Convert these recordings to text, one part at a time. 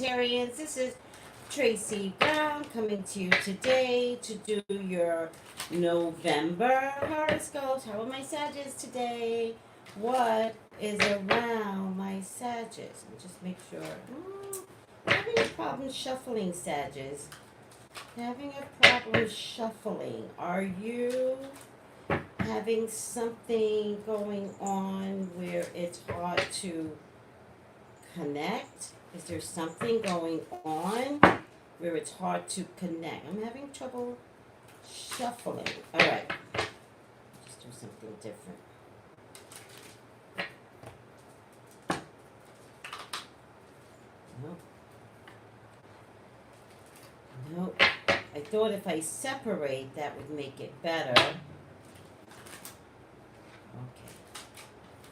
Sagittarians. This is Tracey Brown coming to you today to do your November horoscopes. How are my Sagittarius today? What is around my Sagittarius? Let me just make sure. Having a problem shuffling, Sagittarius. Having a problem shuffling. Are you having something going on where it's hard to connect? Is there something going on where it's hard to connect? I'm having trouble shuffling. All right. Just do something different. Nope. Nope. I thought if I separate, that would make it better.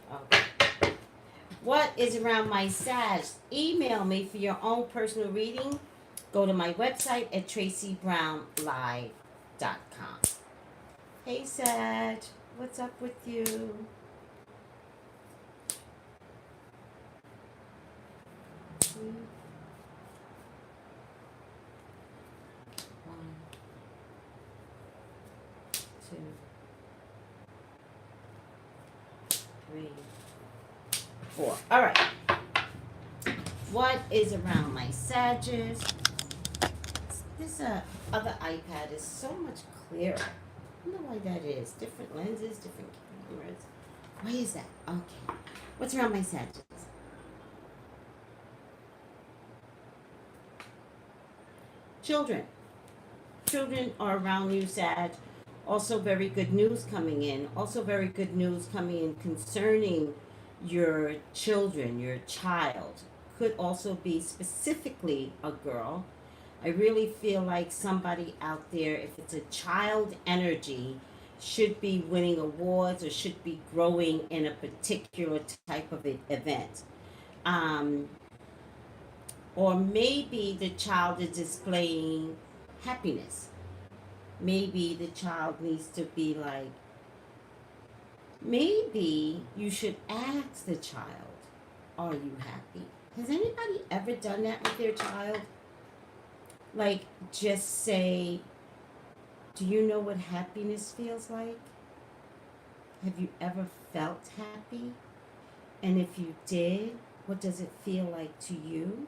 Okay. What is around my Sag? Email me for your own personal reading. Go to my website at Traceybrownlive.com. Hey Sag, what's up with you? 1, 2, 3, 4. All right. What is around my Sagittarius? This other iPad is so much clearer. I don't know why that is. Different lenses, different cameras. Why is that? Okay. What's around my Sagittarius? Children. Children are around you, Sag. Also very good news coming in. Also very good news coming in concerning your children, your child. Could also be specifically a girl. I really feel like somebody out there, if it's a child energy, should be winning awards or should be growing in a particular type of event. Or maybe the child is displaying happiness. Maybe the child needs to be like, maybe you should ask the child, are you happy? Has anybody ever done that with their child? Like, just say, do you know what happiness feels like? Have you ever felt happy? And if you did, what does it feel like to you?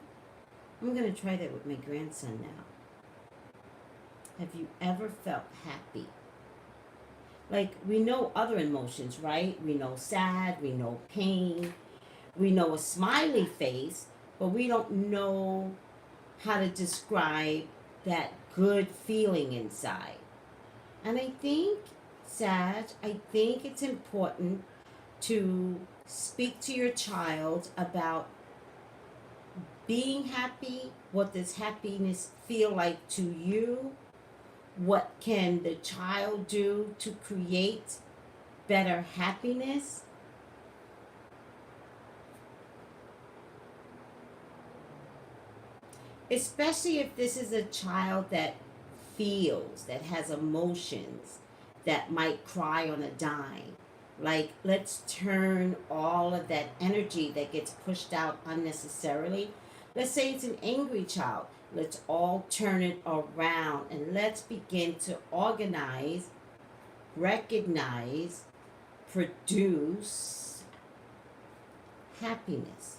I'm going to try that with my grandson now. Have you ever felt happy? Like, we know other emotions, right? We know sad, we know pain, we know a smiley face, but we don't know how to describe that good feeling inside. And I think, Sag, I think it's important to speak to your child about being happy. What does happiness feel like to you? What can the child do to create better happiness? Especially if this is a child that feels, that has emotions, that might cry on a dime. Like, let's turn all of that energy that gets pushed out unnecessarily. Let's say it's an angry child. Let's all turn it around and let's begin to organize, recognize, produce happiness.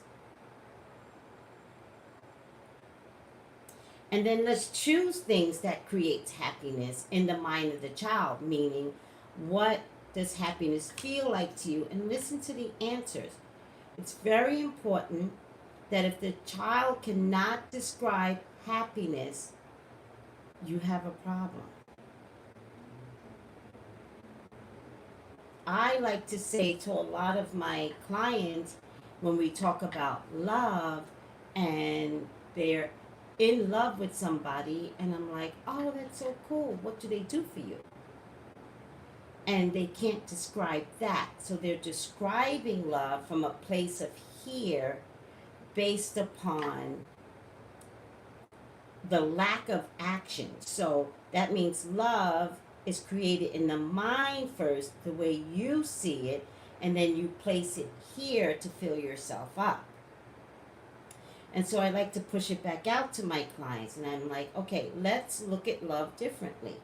And then let's choose things that creates happiness in the mind of the child, meaning what does happiness feel like to you? And listen to the answers. It's very important that if the child cannot describe happiness, you have a problem. I like to say to a lot of my clients when we talk about love and they're in love with somebody and I'm like, oh, that's so cool. What do they do for you? And they can't describe that. So they're describing love from a place of here based upon the lack of action. So that means love is created in the mind first, the way you see it, and then you place it here to fill yourself up. And so I like to push it back out to my clients. And I'm like, okay, let's look at love differently.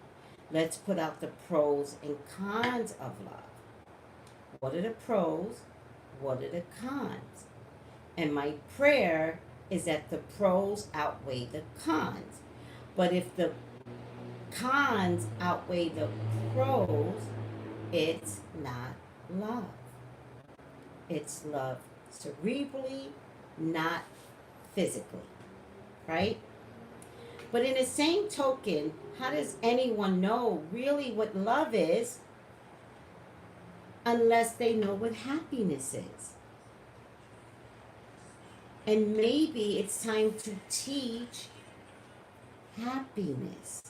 Let's put out the pros and cons of love. What are the pros? What are the cons? And my prayer is that the pros outweigh the cons. But if the cons outweigh the pros, it's not love. It's love cerebrally, not physically, right? But in the same token, how does anyone know really what love is unless they know what happiness is? And maybe it's time to teach happiness.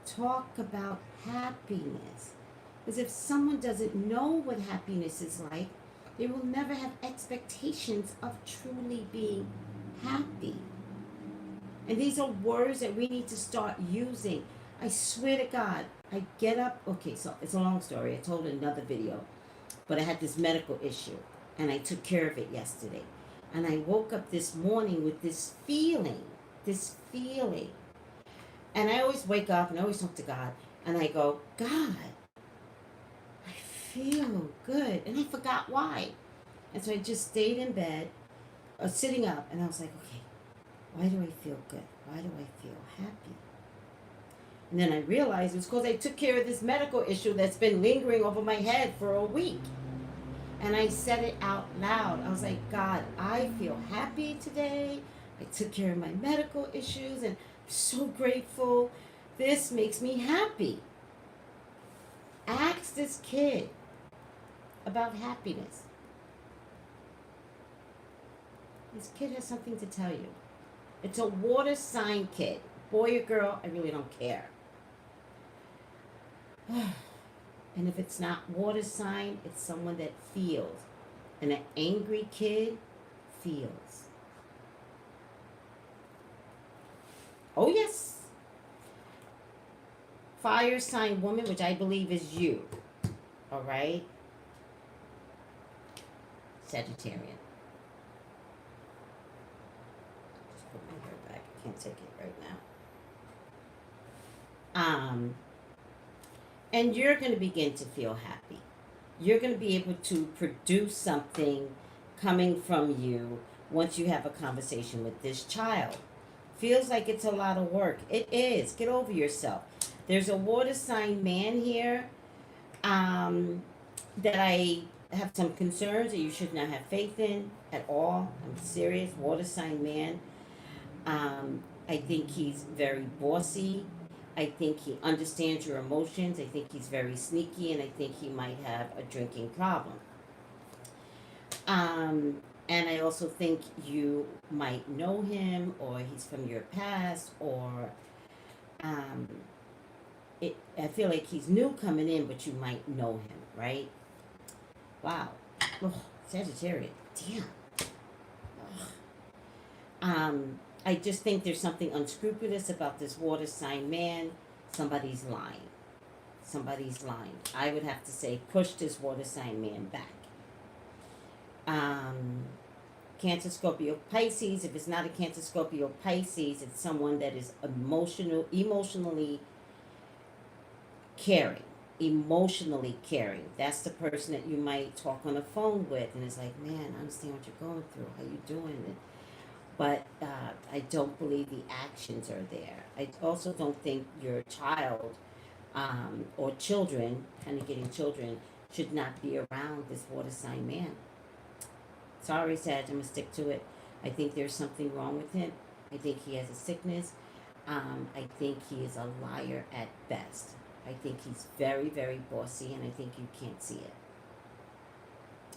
Talk about happiness. Because if someone doesn't know what happiness is like, they will never have expectations of truly being happy. And these are words that we need to start using. I swear to God, I get up. Okay, so it's a long story. I told another video. But I had this medical issue. And I took care of it yesterday. And I woke up this morning with this feeling. This feeling. And I always wake up and I always talk to God. And I go, God, I feel good. And I forgot why. And so I just stayed in bed, sitting up. And I was like, okay, why do I feel good? Why do I feel happy? And then I realized it was because I took care of this medical issue that's been lingering over my head for a week. And I said it out loud. I was like, God, I feel happy today. I took care of my medical issues and I'm so grateful. This makes me happy. Ask this kid about happiness. This kid has something to tell you. It's a water sign kid. Boy or girl, I really don't care. And if it's not water sign, it's someone that feels. And an angry kid feels. Oh, yes. Fire sign woman, which I believe is you. All right? Sagittarian. Just put my hair back. I can't take it right now. And you're going to begin to feel happy. You're going to be able to produce something coming from you once you have a conversation with this child. Feels like it's a lot of work. It is. Get over yourself. There's a water sign man here that I have some concerns that you should not have faith in at all. I'm serious. Water sign man. I think he's very bossy. I think he understands your emotions. I think he's very sneaky, and I think he might have a drinking problem. And I also think you might know him, or he's from your past, or I feel like he's new coming in, but you might know him, right? Wow. Oh, Sagittarius. Damn. I just think there's something unscrupulous about this water sign man. Somebody's lying. Somebody's lying. I would have to say push this water sign man back. Cancer, Scorpio, Pisces. If it's not a Cancer, Scorpio, Pisces, it's someone that is emotionally caring. Emotionally caring. That's the person that you might talk on the phone with, and it's like, man, I understand what you're going through. How you doing? But I don't believe the actions are there. I also don't think your child or children, kind of getting children, should not be around this water sign man. Sorry, Sag, I'm going to stick to it. I think there's something wrong with him. I think he has a sickness. I think he is a liar at best. I think he's very, very bossy, and I think you can't see it.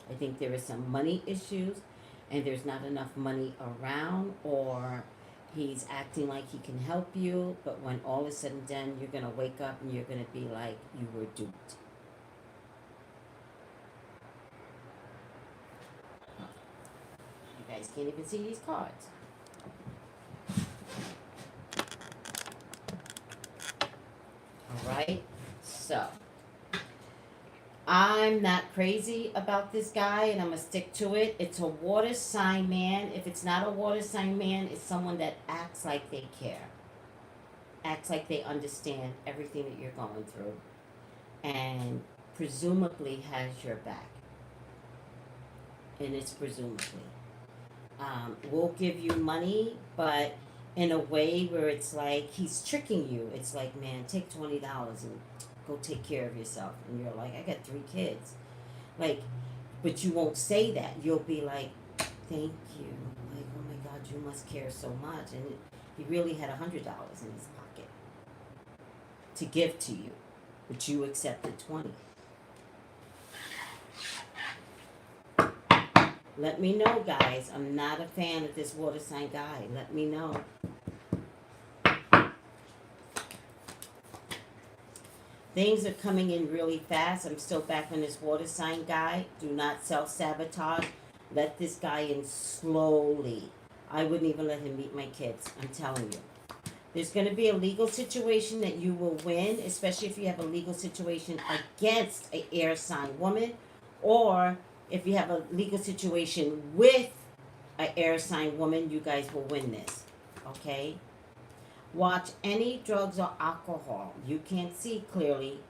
I think there is some money issues, and there's not enough money around, or he's acting like he can help you, but when all is said and done, you're going to wake up and you're going to be like you were duped. You guys can't even see these cards. All right, so I'm not crazy about this guy, and I'm going to stick to it. It's a water sign man. If it's not a water sign man, it's someone that acts like they care, acts like they understand everything that you're going through, and presumably has your back. And it's presumably. Will give you money, but in a way where it's like he's tricking you. It's like, man, take $20 and go take care of yourself. And you're like, I got 3 kids. Like, but you won't say that. You'll be like, thank you. Like, oh my God, you must care so much. And he really had $100 in his pocket to give to you, but you accepted 20. Let me know, guys. I'm not a fan of this water sign guy. Let me know. Things are coming in really fast. I'm still back on this water sign guy. Do not self-sabotage. Let this guy in slowly. I wouldn't even let him meet my kids. I'm telling you. There's going to be a legal situation that you will win, especially if you have a legal situation against an air sign woman, or if you have a legal situation with an air sign woman, you guys will win this. Okay? Watch any drugs or alcohol. You can't see clearly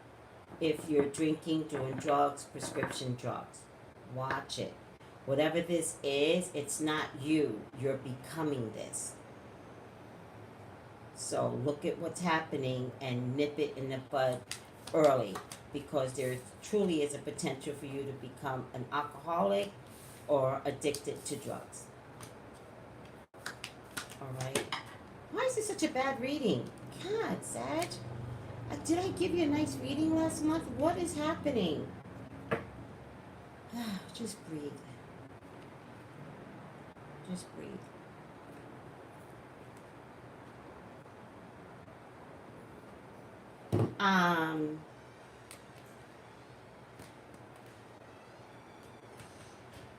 if you're drinking, doing drugs, prescription drugs. Watch it. Whatever this is, it's not you. You're becoming this. So look at what's happening and nip it in the bud early, because there truly is a potential for you to become an alcoholic or addicted to drugs. All right. Why is this such a bad reading? God, Sag. Did I give you a nice reading last month? What is happening? Just breathe. Just breathe.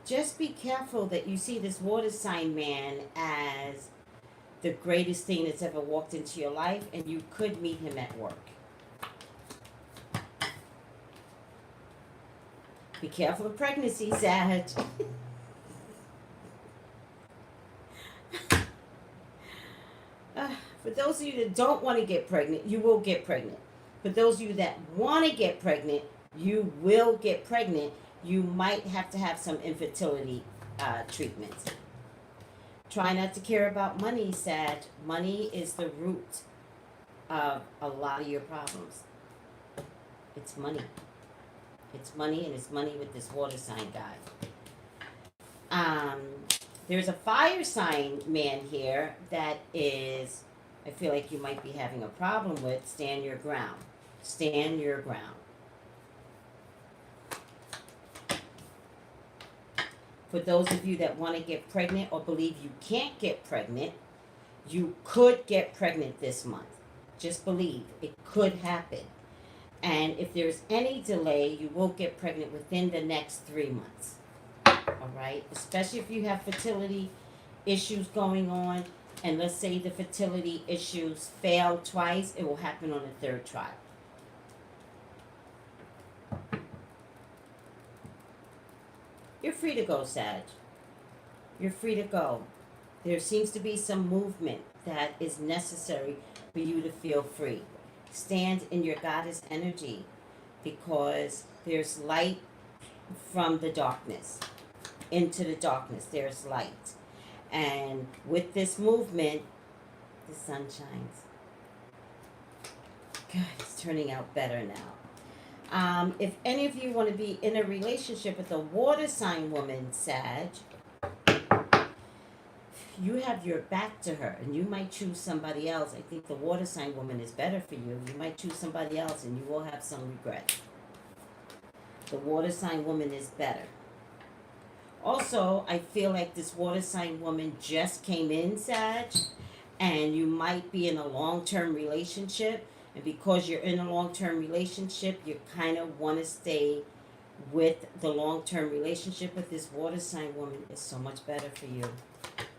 Just be careful that you see this water sign man as the greatest thing that's ever walked into your life, and you could meet him at work. Be careful of pregnancy, Sag. For those of you that don't want to get pregnant, you will get pregnant. For those of you that want to get pregnant, you will get pregnant. You might have to have some infertility treatments. Try not to care about money, Sag. Money is the root of a lot of your problems. It's money. It's money, and it's money with this water sign guy. There's a fire sign man here that is, I feel like you might be having a problem with. Stand your ground. Stand your ground. For those of you that want to get pregnant or believe you can't get pregnant, you could get pregnant this month. Just believe. It could happen. And if there's any delay, you will get pregnant within the next 3 months. All right? Especially if you have fertility issues going on. And let's say the fertility issues fail twice, it will happen on the 3rd trial. You're free to go, Sag. You're free to go. There seems to be some movement that is necessary for you to feel free. Stand in your goddess energy, because there's light from the darkness. Into the darkness, there's light. And with this movement, the sun shines. God, it's turning out better now. If any of you want to be in a relationship with a water sign woman, Sag, you have your back to her, and you might choose somebody else. I think the water sign woman is better for you. You might choose somebody else, and you will have some regret. The water sign woman is better. Also, I feel like this water sign woman just came in, Sag, and you might be in a long-term relationship. And because you're in a long-term relationship, you kind of want to stay with the long-term relationship with this water sign woman. Is so much better for you.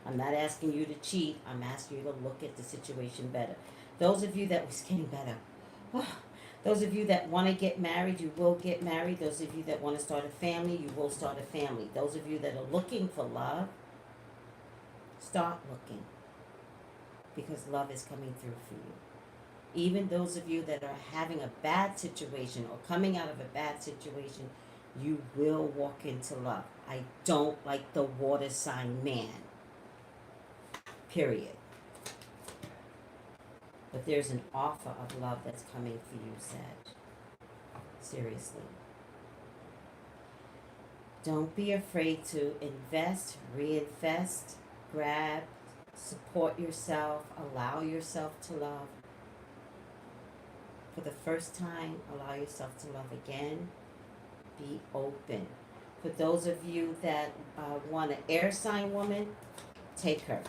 I'm not asking you to cheat. I'm asking you to look at the situation better. Those of you that was getting better. Oh, Those of you that want to get married, you will get married. Those of you that want to start a family, you will start a family. Those of you that are looking for love, start looking, because love is coming through for you. Even those of you that are having a bad situation or coming out of a bad situation, you will walk into love. I don't like the water sign man. Period. But there's an offer of love that's coming for you, Sag. Seriously. Don't be afraid to invest, reinvest, grab, support yourself, allow yourself to love. For the first time, allow yourself to love again. Be open. For those of you that want an air sign woman, take her.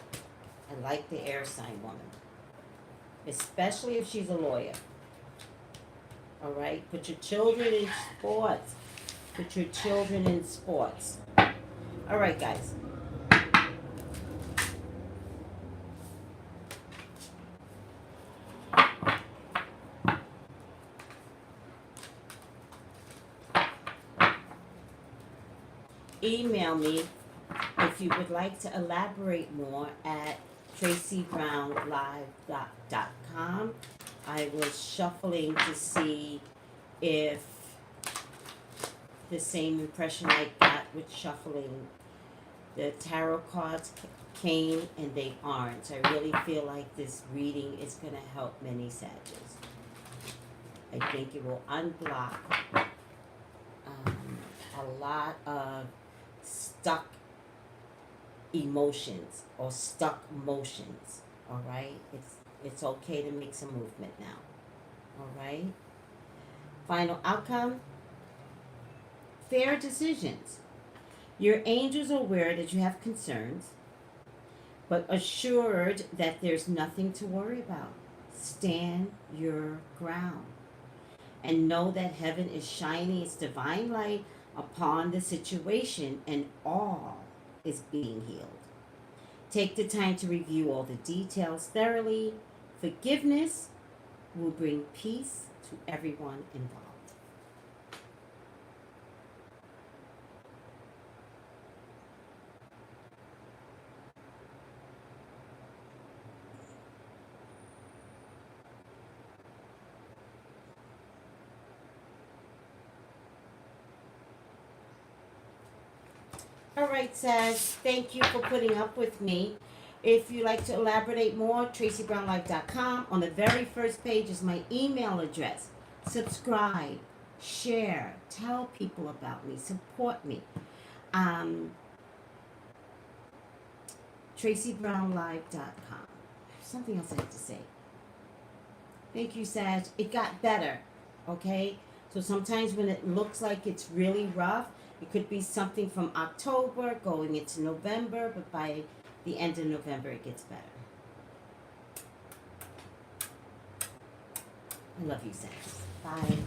I like the air sign woman. Especially if she's a lawyer. All right? Put your children in sports. Put your children in sports. All right, guys. Email me if you would like to elaborate more at Traceybrownlive.com. I was shuffling to see if the same impression I got with shuffling the tarot cards came, and they aren't. I really feel like this reading is going to help many Sagittarius. I think it will unblock a lot of stuck emotions or stuck motions. All right, it's okay to make some movement now. All right, final outcome, fair decisions. Your angels are aware that you have concerns, but assured that there's nothing to worry about. Stand your ground and know that heaven is shining its divine light upon the situation, and all is being healed. Take the time to review all the details thoroughly. Forgiveness will bring peace to everyone involved. All right, Sag, thank you for putting up with me. If you'd like to elaborate more, Traceybrownlive.com. On the very first page is my email address. Subscribe, share, tell people about me, support me. Traceybrownlive.com. Something else I have to say. Thank you, Sag. It got better, okay? So sometimes when it looks like it's really rough, it could be something from October going into November, but by the end of November, it gets better. I love you, Sag. Bye.